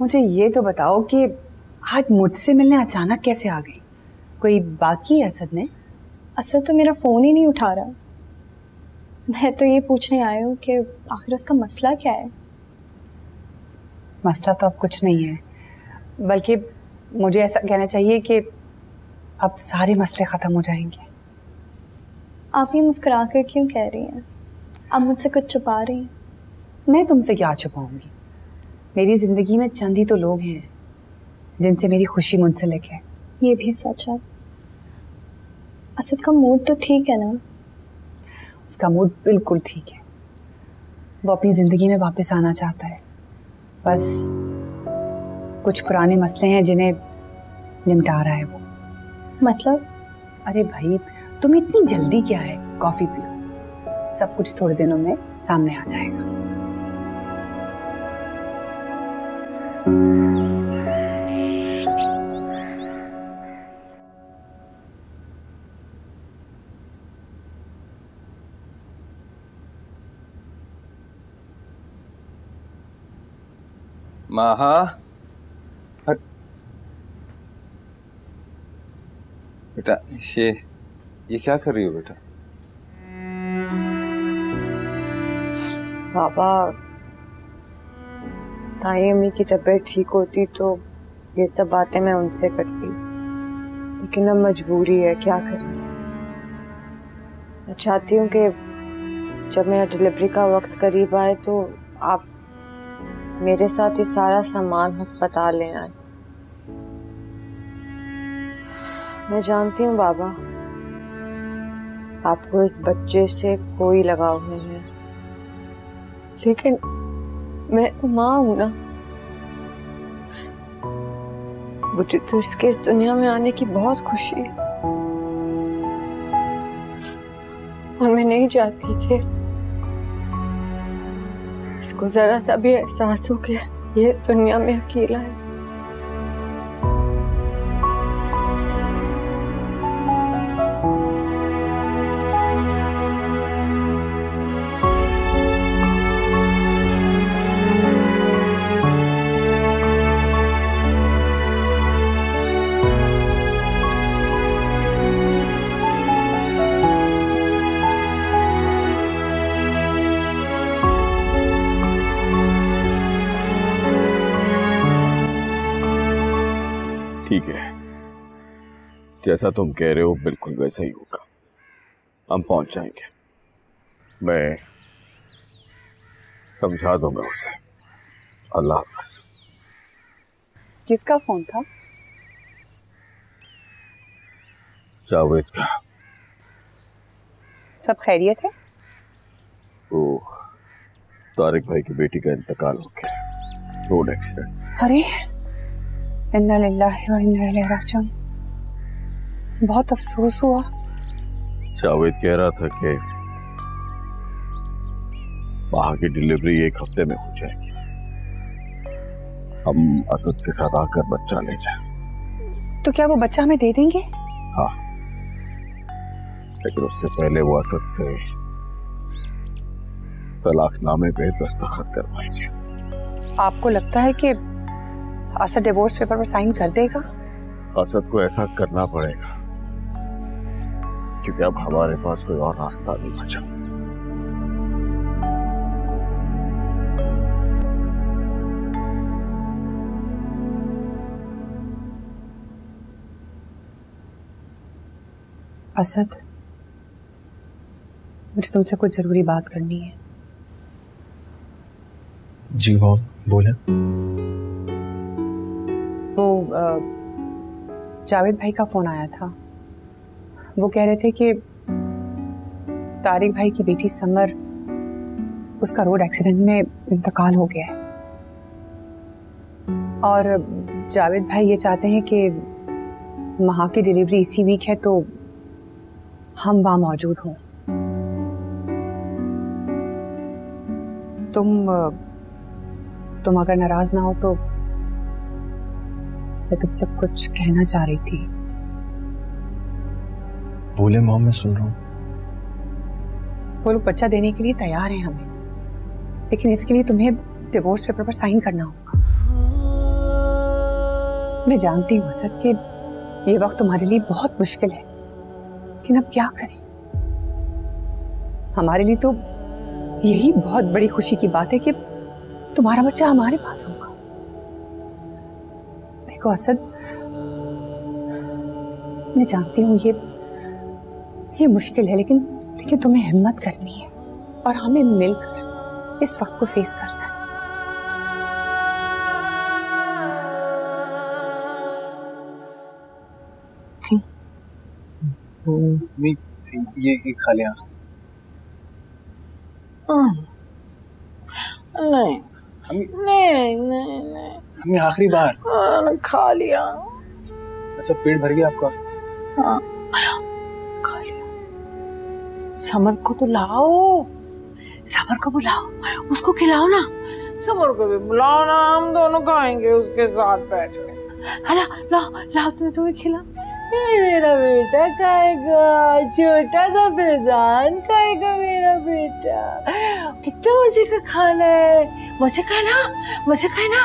मुझे ये तो बताओ कि आज मुझसे मिलने अचानक कैसे आ गई? कोई बाकी असद ने? असद तो मेरा फ़ोन ही नहीं उठा रहा। मैं तो ये पूछने आई हूँ कि आखिर उसका मसला क्या है। मसला तो अब कुछ नहीं है, बल्कि मुझे ऐसा कहना चाहिए कि अब सारे मसले ख़त्म हो जाएंगे। आप ये मुस्कुरा कर क्यों कह रही हैं? आप मुझसे कुछ छुपा रही हैं? मैं तुमसे क्या छुपाऊंगी? मेरी ज़िंदगी में चंद ही तो लोग हैं जिनसे मेरी खुशी मुंसलिक है। ये भी सच है। असद का मूड तो ठीक है ना? उसका मूड बिल्कुल ठीक है। वो अपनी ज़िंदगी में वापस आना चाहता है, बस कुछ पुराने मसले हैं जिन्हें निपटा रहा है वो। मतलब? अरे भाई, तुम्हें इतनी जल्दी क्या है? कॉफी पियो, सब कुछ थोड़े दिनों में सामने आ जाएगा। माहा, बेटा ये क्या कर रही हो बेटा? बाबा, ताई अम्मी की तबीयत ठीक होती तो ये सब बातें मैं उनसे करती, लेकिन अब मजबूरी है, क्या करूं। मैं चाहती हूँ कि जब मेरा डिलीवरी का वक्त करीब आए तो आप मेरे साथ ये सारा सामान अस्पताल ले आए। मैं जानती हूँ बाबा, आपको इस बच्चे से कोई लगाव नहीं है, लेकिन मैं माँ हूं ना। मुझे तो इसके इस दुनिया में आने की बहुत खुशी है और मैं नहीं चाहती कि इसको जरा सा भी एहसास हो कि ये इस दुनिया में अकेला है। ठीक है, जैसा तुम कह रहे हो बिल्कुल वैसा ही होगा। हम पहुंच जाएंगे, मैं समझा दूंगा उसे। अल्लाह हाफ़िज़। किसका फोन था? जावेद का। सब खैरियत है? ओह, तारिक भाई की बेटी का इंतकाल हो गया, रोड एक्सीडेंट। अरे, इन्ना लिल्लाहि व इन्ना इलैहि राजिऊन। बहुत अफसोस हुआ। जावेद कह रहा था कि वहां की डिलीवरी 1 हफ्ते में हो जाएगी। हम असद के साथ आकर बच्चा ले जाए। तो क्या वो बच्चा हमें दे देंगे? हाँ, लेकिन उससे पहले वो असद से तलाकनामे पे दस्तखत करवाएंगे। आपको लगता है कि असद डिवोर्स पेपर पर साइन कर देगा? असद को ऐसा करना पड़ेगा क्योंकि अब हमारे पास कोई और रास्ता नहीं बचा। असद, मुझे तुमसे कुछ जरूरी बात करनी है। जी बोले। वो जावेद भाई का फोन आया था। वो कह रहे थे कि तारिक भाई की बेटी समर, उसका रोड एक्सीडेंट में इंतकाल हो गया है और जावेद भाई ये चाहते हैं कि महा की डिलीवरी इसी वीक है तो हम वहां मौजूद हों। तुम अगर नाराज ना हो तो मैं तुमसे कुछ कहना चाह रही थी। बोले मॉम, मैं सुन रहा हूँ। वो लोग बच्चा देने के लिए तैयार हैं हमें, लेकिन इसके लिए तुम्हें डिवोर्स पेपर पर साइन करना होगा। मैं जानती हूँ असद कि ये वक्त तुम्हारे लिए बहुत मुश्किल है, लेकिन अब क्या करें? हमारे लिए तो यही बहुत बड़ी खुशी की बात है कि तुम्हारा बच्चा हमारे पास होगा। देखो असद, मैं जानती हूँ ये मुश्किल है, लेकिन तुम्हें हिम्मत करनी है और हमें मिलकर इस वक्त को फेस करना है। ये खा लिया? नहीं नहीं नहीं हमें आखिरी बार खा लिया। अच्छा, पेट भर गया आपका? हाँ खा लिया। समर को तो लाओ, समर को बुलाओ, उसको खिलाओ ना। समर को भी बुलाओ ना, हम दोनों खाएंगे उसके साथ बैठ के। ला लाओ लाओ, तुम्हें खिला। मेरा बेटा खाएगा, छोटा सा फैजान खाएगा मेरा बेटा। कितना मजे का खाना है, मजे खाए ना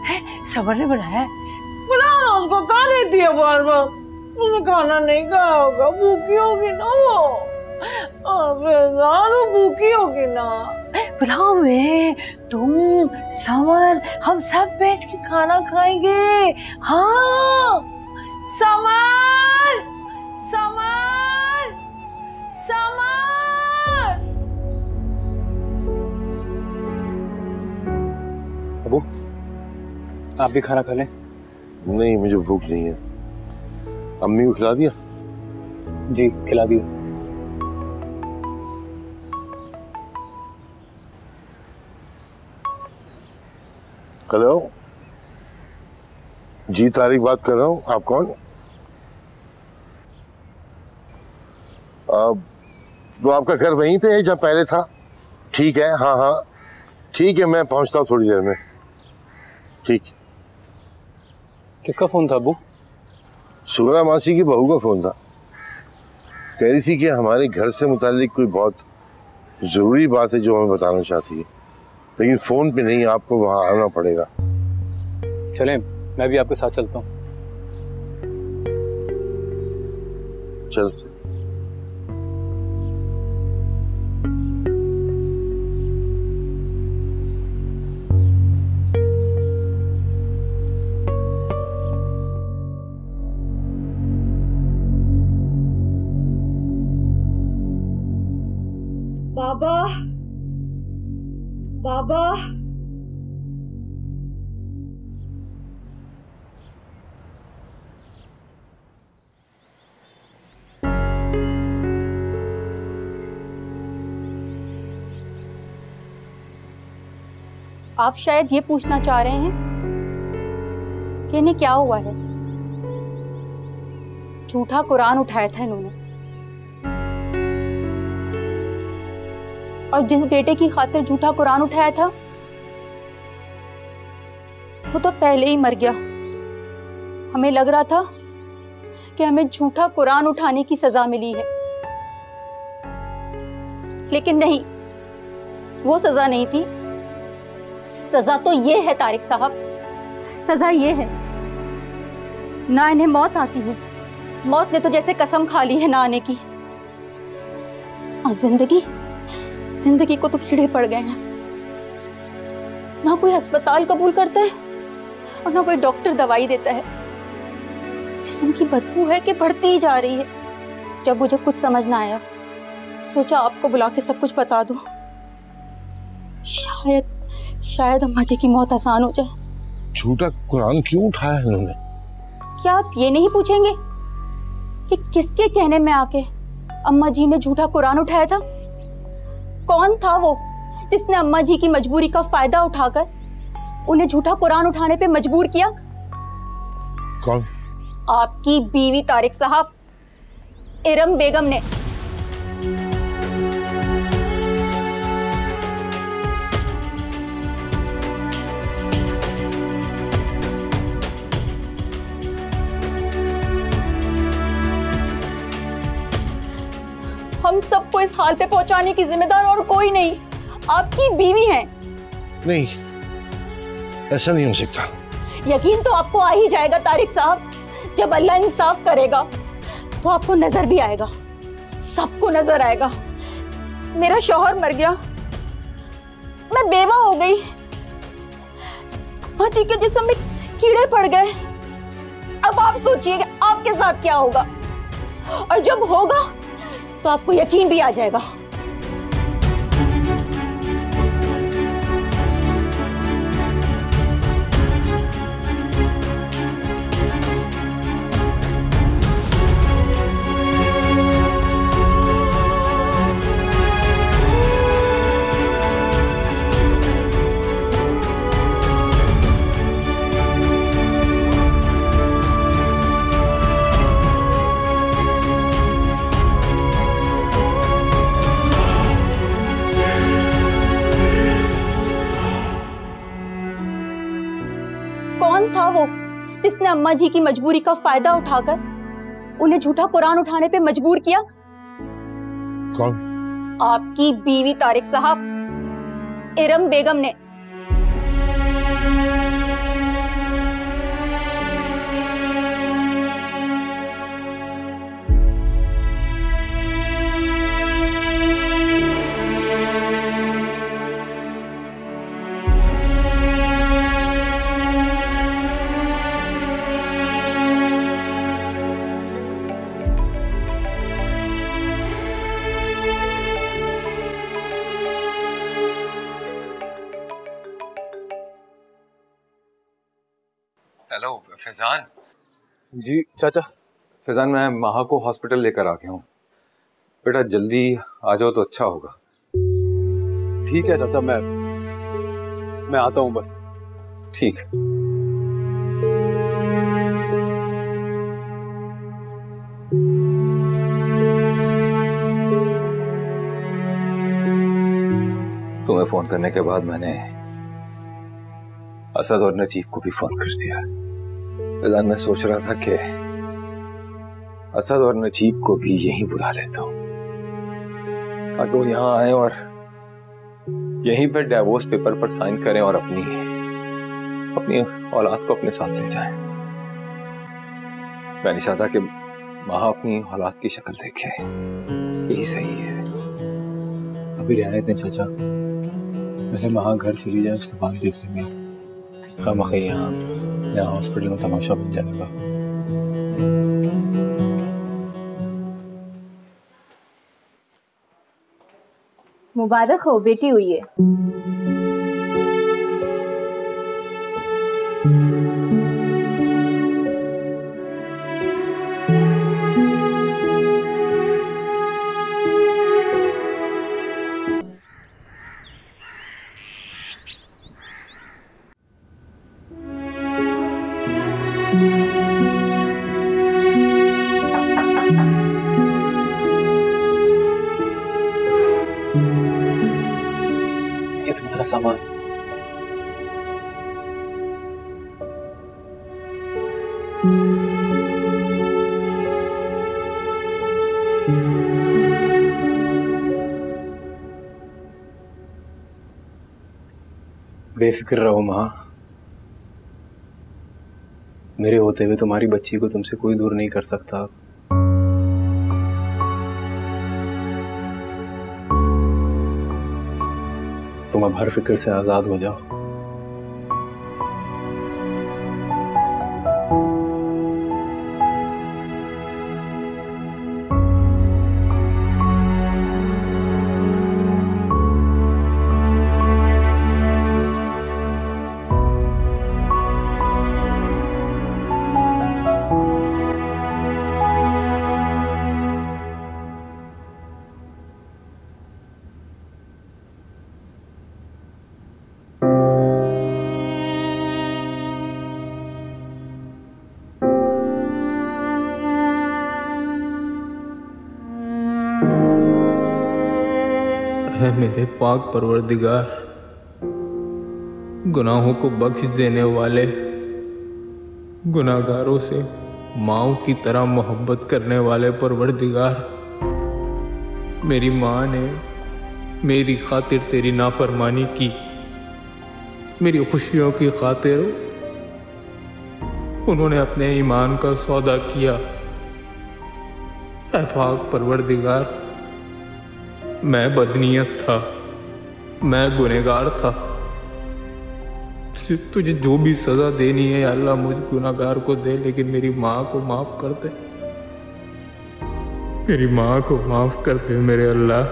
है। समर ने बुलाया है, बुलाओ ना उसको। खा देती है बार बार, उसने खाना नहीं खाया होगा, भूखी होगी ना वो। फैजान वो भूखी होगी ना। बुलाओ, मैं तुम समर हम सब बैठ के खाना खाएंगे। हाँ समर समर समर। अबू, आप भी खाना खा लें। नहीं, मुझे भूख नहीं है। अम्मी को खिला दिया? जी खिला दिया। हेलो जी, तारिक बात कर रहा हूँ। आप कौन? तो आपका घर वहीं पे है जहाँ पहले था? ठीक है, हाँ हाँ ठीक है, मैं पहुँचता हूँ थोड़ी देर में। ठीक। किसका फोन था अबू? सुगरा मासी की बहू का फोन था। कह रही थी कि हमारे घर से मुतालिक कोई बहुत ज़रूरी बात है जो हमें बताना चाहती है, लेकिन फ़ोन पे नहीं, आपको वहाँ आना पड़ेगा। चलें, मैं भी आपके साथ चलता हूँ। चल। बाबा बाबा आप शायद ये पूछना चाह रहे हैं कि इन्हें क्या हुआ है। झूठा कुरान उठाया था इन्होंने, और जिस बेटे की खातिर झूठा कुरान उठाया था वो तो पहले ही मर गया। हमें लग रहा था कि हमें झूठा कुरान उठाने की सजा मिली है, लेकिन नहीं, वो सजा नहीं थी। सजा तो ये है तारिक साहब, सजा ये है ना इन्हें मौत आती है, मौत ने तो जैसे कसम खा ली है ना आने की, और जिंदगी को तो कीड़े पड़ गए हैं। ना कोई अस्पताल कबूल करता है और ना कोई डॉक्टर दवाई देता है। जिस्म की बदबू है कि बढ़ती ही जा रही है। जब मुझे कुछ समझ ना आया, सोचा आपको बुला के सब कुछ बता दूं। शायद अम्मा जी की मौत आसान हो जाए। झूठा कुरान क्यों उठाया है इन्होंने? क्या आप ये नहीं पूछेंगे कि किसके कहने में आके अम्मा जी ने झूठा कुरान उठाया था? कौन था वो जिसने अम्मा जी की मजबूरी का फायदा उठाकर उन्हें झूठा कुरान उठाने पे मजबूर किया? कौन? आपकी बीवी तारिक साहब, इरम बेगम ने। हम सबको इस हाल पे पहुंचाने की जिम्मेदार और कोई नहीं, आपकी बीवी हैं। नहीं, ऐसा नहीं हो सकता। यकीन तो आपको आ ही जाएगा तारिक साहब। जब अल्लाह इंसाफ करेगा तो आपको नजर भी आएगा, सबको नजर आएगा। मेरा शौहर मर गया, मैं बेवा हो गई, माँ जी के जिस्म में कीड़े पड़ गए। अब आप सोचिए कि आपके साथ क्या होगा, और जब होगा तो आपको यकीन भी आ जाएगा। था वो जिसने अम्मा जी की मजबूरी का फायदा उठाकर उन्हें झूठा कुरान उठाने पे मजबूर किया? कौन? आपकी बीवी तारिक साहब, इरम बेगम ने। हेलो फैजान। जी चाचा। फैजान, मैं माहा को हॉस्पिटल लेकर आ गया हूँ। बेटा जल्दी आ जाओ तो अच्छा होगा। ठीक है चाचा, मैं आता हूँ बस। ठीक है। तुम्हें फोन करने के बाद मैंने असद और नजीब को भी फोन कर दिया। फैजान, मैं सोच रहा था कि असद और नजीब को भी यहीं बुला लेता हूं ताकि वो यहां आए और यहीं पर डिवोर्स पेपर पर साइन करें और अपनी औलाद को अपने साथ ले जाएं। मैं नहीं चाहता कि माँ अपनी औलाद की शक्ल देखे। यही सही है। अभी रहने दें चाचा, पहले माँ घर चली जाए, उसके बाद देख लेंगे। खामखा यहाँ हॉस्पिटल में तमाशा बन जाएगा। मुबारक हो, बेटी हुई है। सामान बेफिक्र रहो माँ। मेरे होते हुए तुम्हारी बच्ची को तुमसे कोई दूर नहीं कर सकता। तुम अब हर फिक्र से आजाद हो जाओ। है मेरे पाक परवरदिगार, गुनाहों को बख्श देने वाले, गुनाहगारों से माओ की तरह मोहब्बत करने वाले परवरदिगार, मेरी माँ ने मेरी खातिर तेरी नाफरमानी की, मेरी खुशियों की खातिर उन्होंने अपने ईमान का सौदा किया। ऐ पाक परवरदिगार, मैं बदनीयत था, मैं गुनहगार था। तुझे जो भी सजा देनी है या अल्लाह मुझ गुनहगार को दे, लेकिन मेरी माँ को माफ कर दे, मेरी माँ को माफ कर दे मेरे अल्लाह।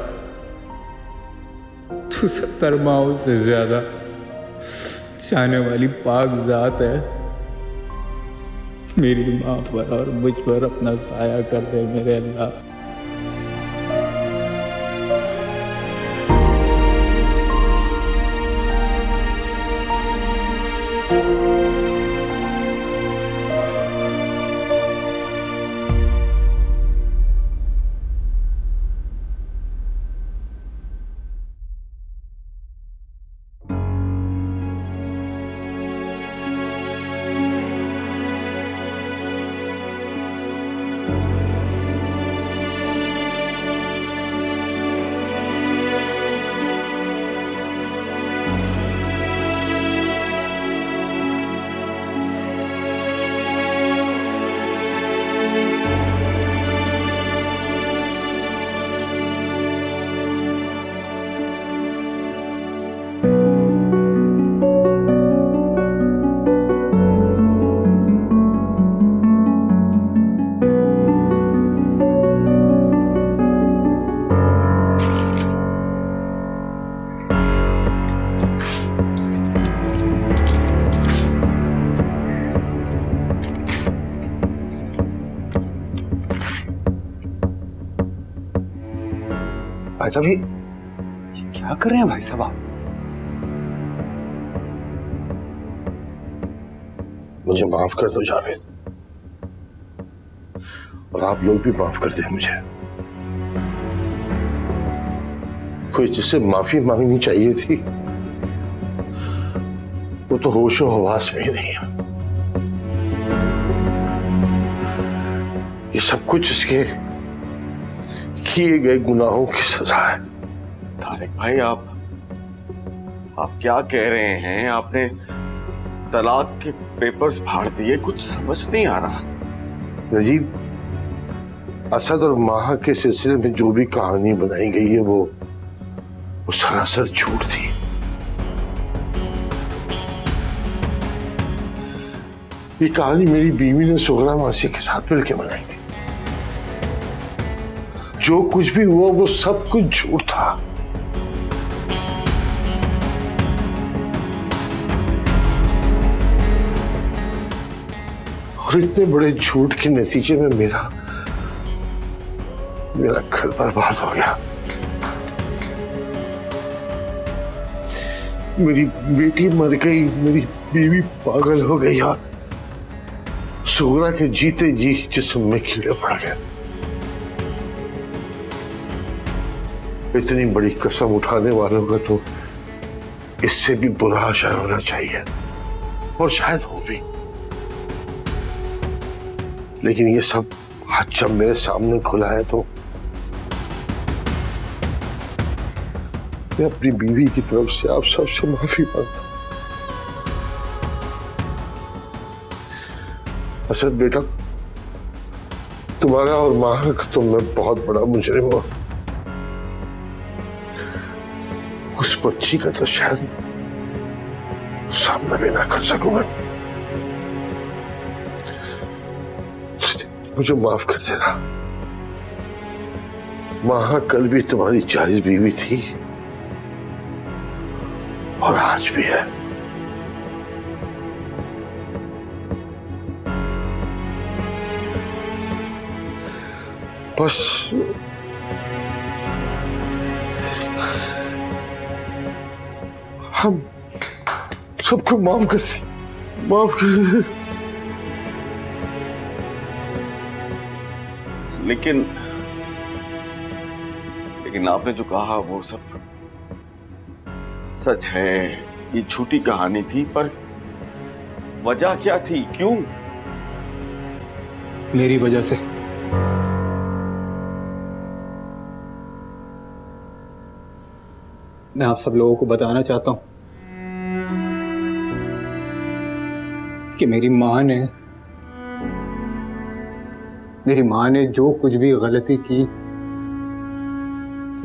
तू 70 माओं से ज्यादा चाहने वाली पाक जात है। मेरी माँ पर और मुझ पर अपना साया कर दे मेरे अल्लाह। भाई साहब ये क्या कर रहे हैं भाई साहब आप? मुझे माफ कर दो जावेद, और आप लोग भी माफ कर दें मुझे। कोई जिससे माफी मांगनी चाहिए थी वो तो होशो हवास में ही नहीं है। ये सब कुछ उसके किए गए गुनाहों की सजा है। तारिक भाई आप क्या कह रहे हैं? आपने तलाक के पेपर्स फाड़ दिए, कुछ समझ नहीं आ रहा। नजीब, असद और माहा के सिलसिले में जो भी कहानी बनाई गई है वो सरासर झूठ थी। ये कहानी मेरी बीवी ने सुगरा मासी के साथ मिलकर बनाई थी। जो कुछ भी हुआ वो सब कुछ झूठ था। और इतने बड़े झूठ के नतीजे में मेरा घर बर्बाद हो गया। मेरी बेटी मर गई, मेरी बीवी पागल हो गई और सुगरा के जीते जी जिस्म में कीड़े पड़ गए। इतनी बड़ी कसम उठाने वालों का तो इससे भी बुरा असर होना चाहिए, और शायद हो भी। लेकिन ये सब आज जब मेरे सामने खुला है तो मैं अपनी बीवी की तरफ से आप सबसे माफी मांगता हूं। असद बेटा, तुम्हारा और माँ का तो मैं बहुत बड़ा मुजरिम हूं। उस बच्ची का तो शायद सामना भी ना कर सकूंगा। मुझे माफ कर देना। माँ कल भी तुम्हारी जायज बीवी थी और आज भी है। बस हम सबको माफ कर लेकिन आपने जो कहा वो सब सच है। ये झूठी कहानी थी, पर वजह क्या थी? क्यों? मेरी वजह से। मैं आप सब लोगों को बताना चाहता हूं कि मेरी मां ने मेरी माँ ने जो कुछ भी गलती की,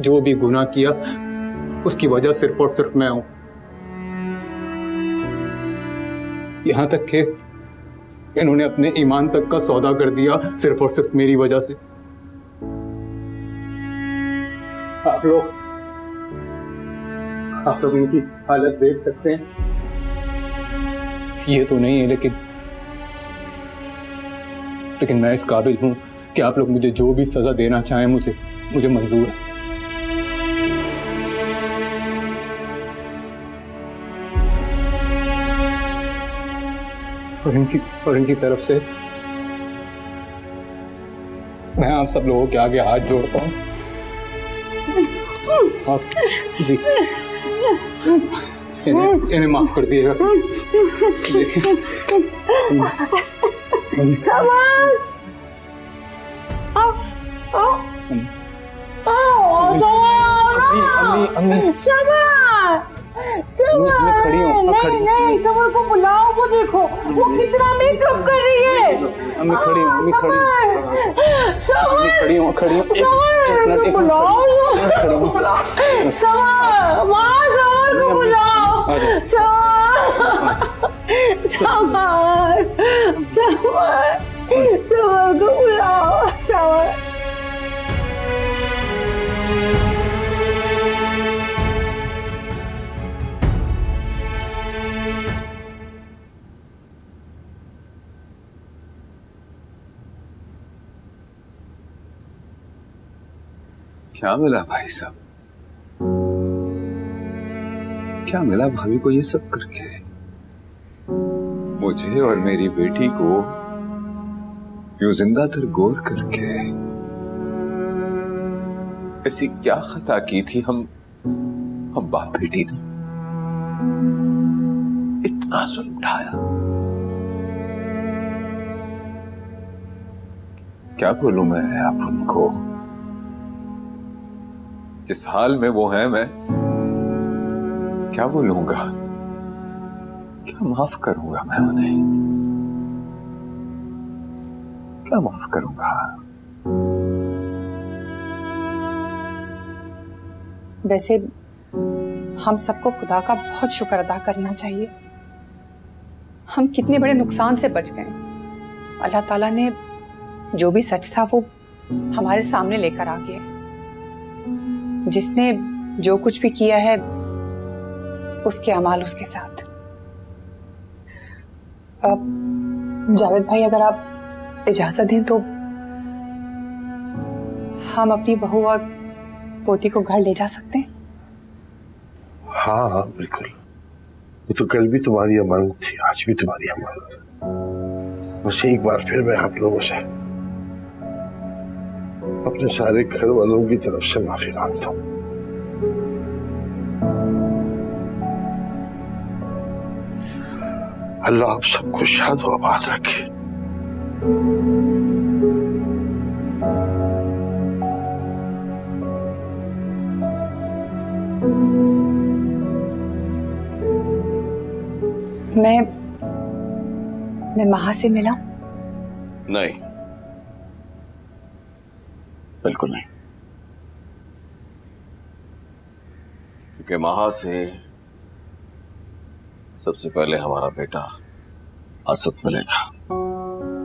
जो भी गुनाह किया, उसकी वजह सिर्फ और सिर्फ मैं हूं। यहां तक कि इन्होंने अपने ईमान तक का सौदा कर दिया सिर्फ और सिर्फ मेरी वजह से। आप लोग इनकी हालत देख सकते हैं। ये तो नहीं है, लेकिन मैं इस काबिल हूं कि आप लोग मुझे जो भी सजा देना चाहें मुझे मंजूर है। और इनकी तरफ से मैं आप सब लोगों के आगे हाथ जोड़ता हूं। जी, इन्हें माफ कर दिएगा। खड़ी हूँ। नहीं, समर को बुलाओ, वो देखो वो कितना मेकअप कर रही है। अम्मी खड़ी हूँ। समर बुलाओ, समर को बुलाओ। समर को बुलाओ। समर क्या मिला भाई साहब? क्या मिला भाभी को ये सब करके? मुझे और मेरी बेटी को यूं जिंदा गोर करके ऐसी क्या खता की थी हम बाप बेटी ने? इतना जुल्म उठाया। क्या बोलूं मैं आप उनको? जिस हाल में वो है, मैं क्या बोलूंगा? क्या माफ करूंगा मैं उन्हें? क्या माफ करूंगा? वैसे हम सबको खुदा का बहुत शुक्र अदा करना चाहिए। हम कितने बड़े नुकसान से बच गए। अल्लाह ताला ने जो भी सच था वो हमारे सामने लेकर आ गया। जिसने जो कुछ भी किया है उसके अमाल उसके साथ। अब जावेद भाई, अगर आप इजाजत दें तो हम अपनी बहू और पोती को घर ले जा सकते हैं। हाँ, बिल्कुल। वो तो कल भी तुम्हारी अमानत थी, आज भी तुम्हारी अमानत है। बस एक बार फिर मैं आप लोगों से अपने सारे घर वालों की तरफ से माफी मांगता हूं। अल्लाह आप सबको शाद व आबाद रखे। मैं महा से मिला? नहीं, बिल्कुल नहीं। क्योंकि महा से सबसे पहले हमारा बेटा असद मिलेगा,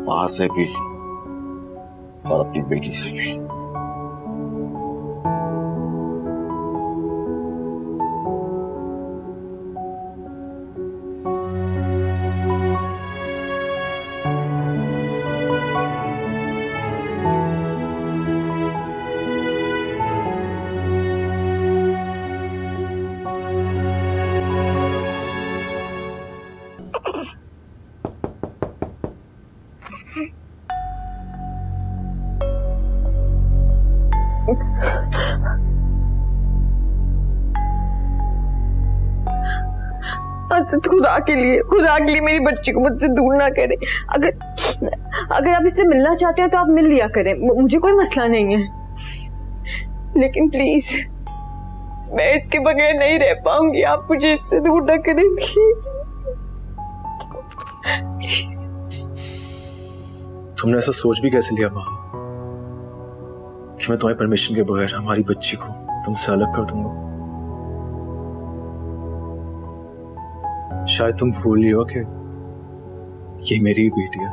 महा से भी और अपनी बेटी से भी। खुदा के लिए मेरी बच्ची को मुझसे दूर ना करें। अगर आप इससे मिलना चाहते हैं तो आप मिल लिया करें, मुझे कोई मसला नहीं है। लेकिन प्लीज, मैं इसके बगैर नहीं रह पाऊंगी। आप मुझे इससे दूर ना करें प्लीज। तुमने ऐसा सोच भी कैसे लिया माँ? कि मैं तुम्हारी परमिशन के बगैर हमारी बच्ची को तुमसे अलग कर दूंगा। शायद तुम भूल रही हो कि ये मेरी बेटी है।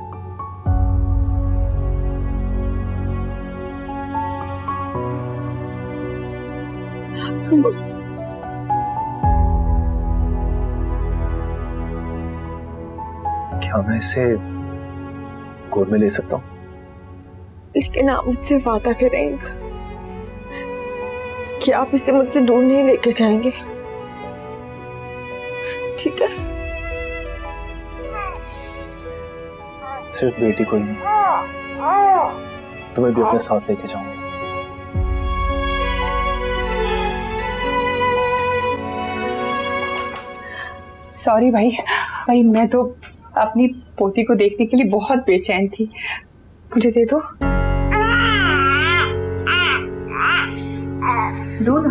क्या मैं इसे गोद में ले सकता हूँ? लेकिन आप मुझसे वादा करेंगे कि आप इसे मुझसे दूर नहीं लेके जाएंगे, ठीक है? सिर्फ बेटी को ही नहीं, तुम्हें भी अपने साथ लेके जाऊंगा। सॉरी भाई मैं तो अपनी पोती को देखने के लिए बहुत बेचैन थी। मुझे दे दो। दो ना।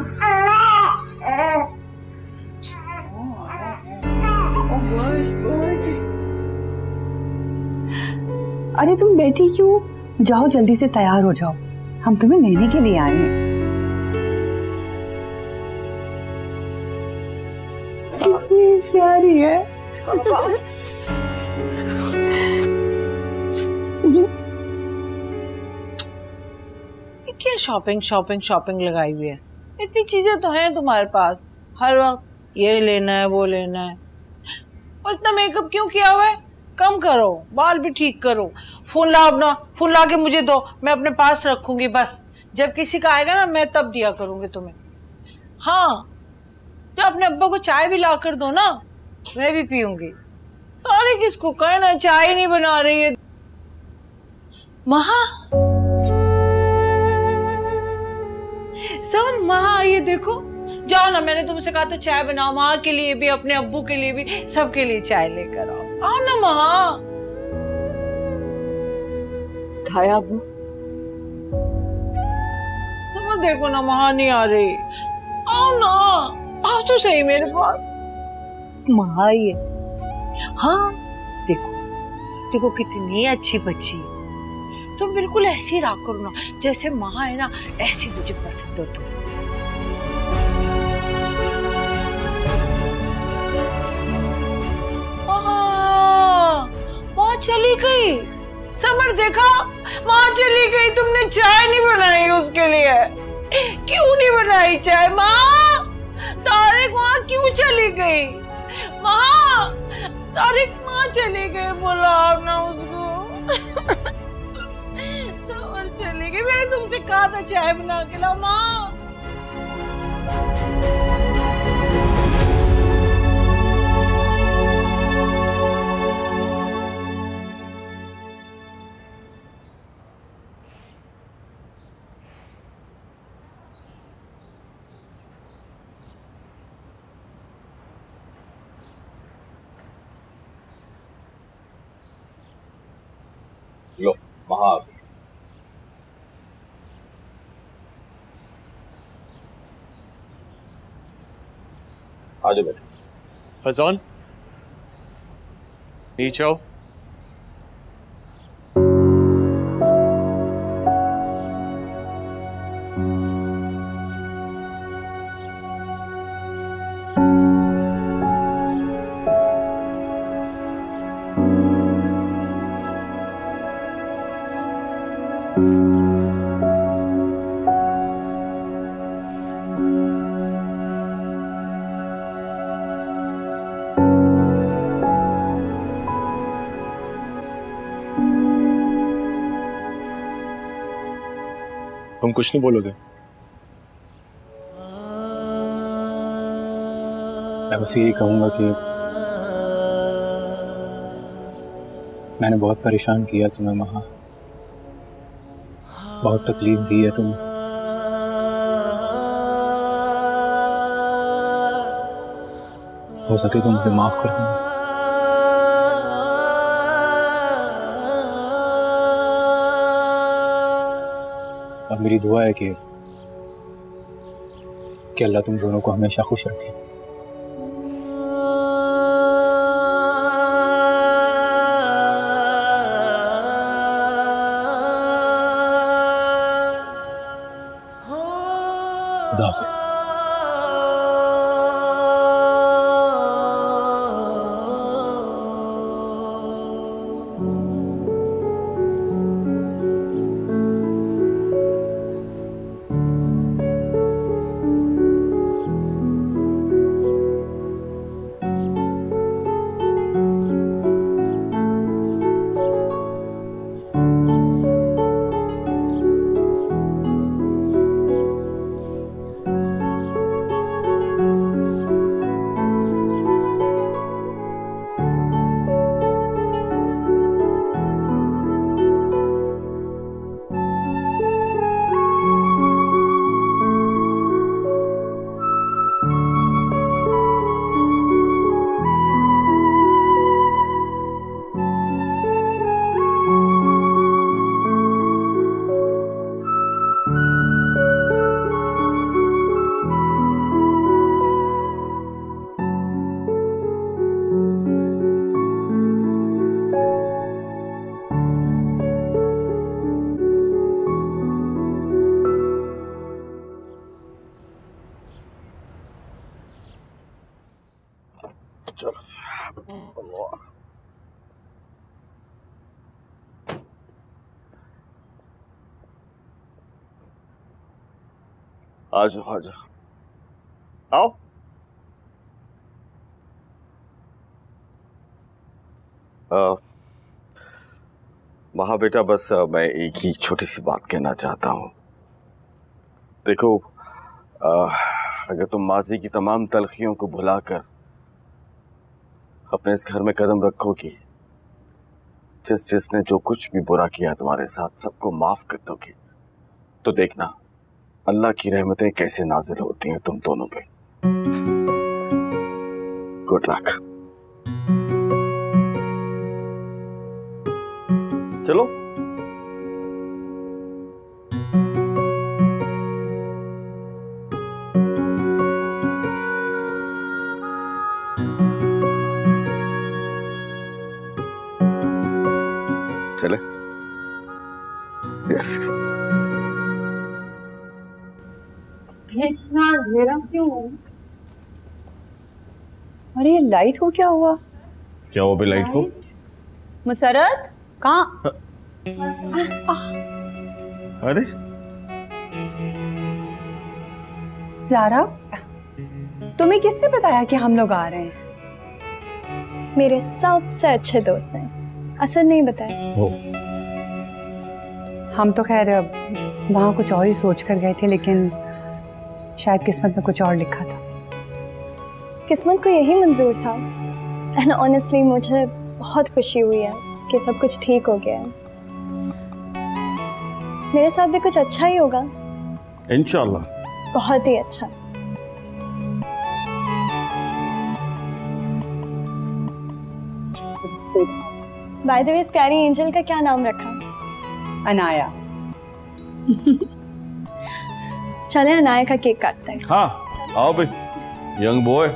अरे तुम बैठी क्यों? जाओ जल्दी से तैयार हो जाओ, हम तुम्हें लेने के लिए आए हैं। कितनी प्यारी है। क्या शॉपिंग शॉपिंग शॉपिंग लगाई हुई है? इतनी चीजें तो हैं तुम्हारे पास, हर वक्त ये लेना है वो लेना है। और इतना मेकअप क्यों किया हुआ है? कम करो, बाल भी ठीक करो। फोन लाओ अपना, फोन ला के मुझे दो, मैं अपने पास रखूंगी। बस जब किसी का आएगा ना मैं तब दिया करूंगी तुम्हें। हाँ, तो अपने अब्बा को चाय भी ला कर दो ना, मैं भी पीऊंगी। अरे किसको कहे ना, चाय नहीं बना रही है। महा सवन, महा ये देखो, जाओ ना, मैंने तुमसे कहा था चाय बनाओ, माँ के लिए भी, अपने अब्बू के लिए भी, सबके लिए चाय लेकर आओ। आओ ना महा। खाया अब्बू? समझ देखो ना, महा नहीं आ रही। आओ ना, आओ तो सही मेरे पास। महा ये, हाँ देखो देखो कितनी अच्छी बच्ची है। तुम बिल्कुल ऐसी ही रहा करो ना, जैसे महा है ना, ऐसी मुझे पसंद हो तुम। माँ चली गई। समर देखा, माँ चली गई, तुमने चाय नहीं बनाई उसके लिए। क्यों नहीं बनाई चाय माँ? तारिक माँ क्यों चली गई? माँ, तारिक माँ चली गई, बुलाओ ना उसको। समर चली गई, मैंने तुमसे कहा था चाय बना के लाओ माँ। लो महा, आजा बेटा। फैजान नीचे आओ। तुम कुछ नहीं बोलोगे? मैं बस यही कहूंगा कि मैंने बहुत परेशान किया तुम्हें महा, बहुत तकलीफ दी है तुम्हें। हो सके तो मुझे माफ कर देना। और मेरी दुआ है कि अल्लाह तुम दोनों को हमेशा खुश रखे। खुदा हाफिज। आजो आजो आओ। महा बेटा, बस मैं एक ही छोटी सी बात कहना चाहता हूँ। देखो, अगर तुम माजी की तमाम तलखियों को भुलाकर अपने इस घर में कदम रखोगी, जिसने जो कुछ भी बुरा किया तुम्हारे साथ सबको माफ कर दोगी, तो देखना अल्लाह की रहमतें कैसे नाजिल होती हैं तुम दोनों पे। Good luck. चलो। चले। यस। इतना अंधेरा क्यों? अरे ये लाइट को क्या हुआ? क्या वो भी लाइट को? मुसरत कहाँ? अरे ज़ारा, तुम्हें किसने बताया कि हम लोग आ रहे हैं? मेरे सबसे अच्छे दोस्त हैं। असद नहीं बताया। हम तो खैर वहाँ कुछ और ही सोच कर गए थे, लेकिन शायद किस्मत में कुछ और लिखा था। किस्मत को यही मंजूर था। एंड ऑनेस्टली मुझे बहुत खुशी हुई है कि सब कुछ ठीक हो गया है। मेरे साथ भी कुछ अच्छा ही होगा इंशाल्लाह। बहुत ही अच्छा। बाय द वे, इस प्यारी एंजल का क्या नाम रखा? अनाया। चले अनाया का केक काटते हैं। हाँ आओ भाई, यंग बॉय।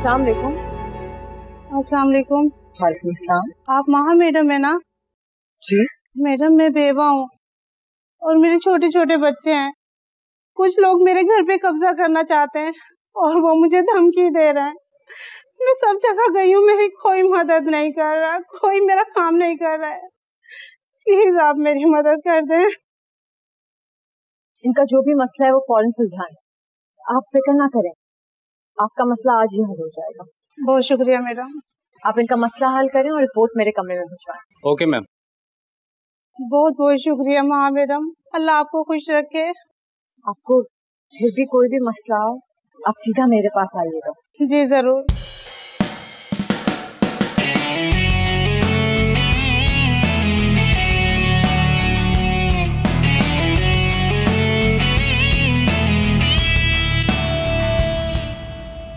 अस्सलाम वालेकुम। अस्सलाम वालेकुम। वालेकुम अस्सलाम। आप महा मैडम है ना? जी मैडम, मैं बेवा हूँ और मेरे छोटे छोटे बच्चे हैं। कुछ लोग मेरे घर पे कब्जा करना चाहते हैं और वो मुझे धमकी दे रहे हैं। मैं सब जगह गई हूँ, मेरी कोई मदद नहीं कर रहा, कोई मेरा काम नहीं कर रहा है। प्लीज आप मेरी मदद कर दें। इनका जो भी मसला है वो फौरन सुलझाएं। आप फिक्र ना करें, आपका मसला आज ही हल हो जाएगा। बहुत शुक्रिया मैडम। आप इनका मसला हल करें और रिपोर्ट मेरे कमरे में भिजवाएं। Okay ma'am. बहुत बहुत शुक्रिया महा मैडम, अल्लाह आपको खुश रखे। आपको फिर भी कोई भी मसला हो आप सीधा मेरे पास आइएगा। जी जरूर।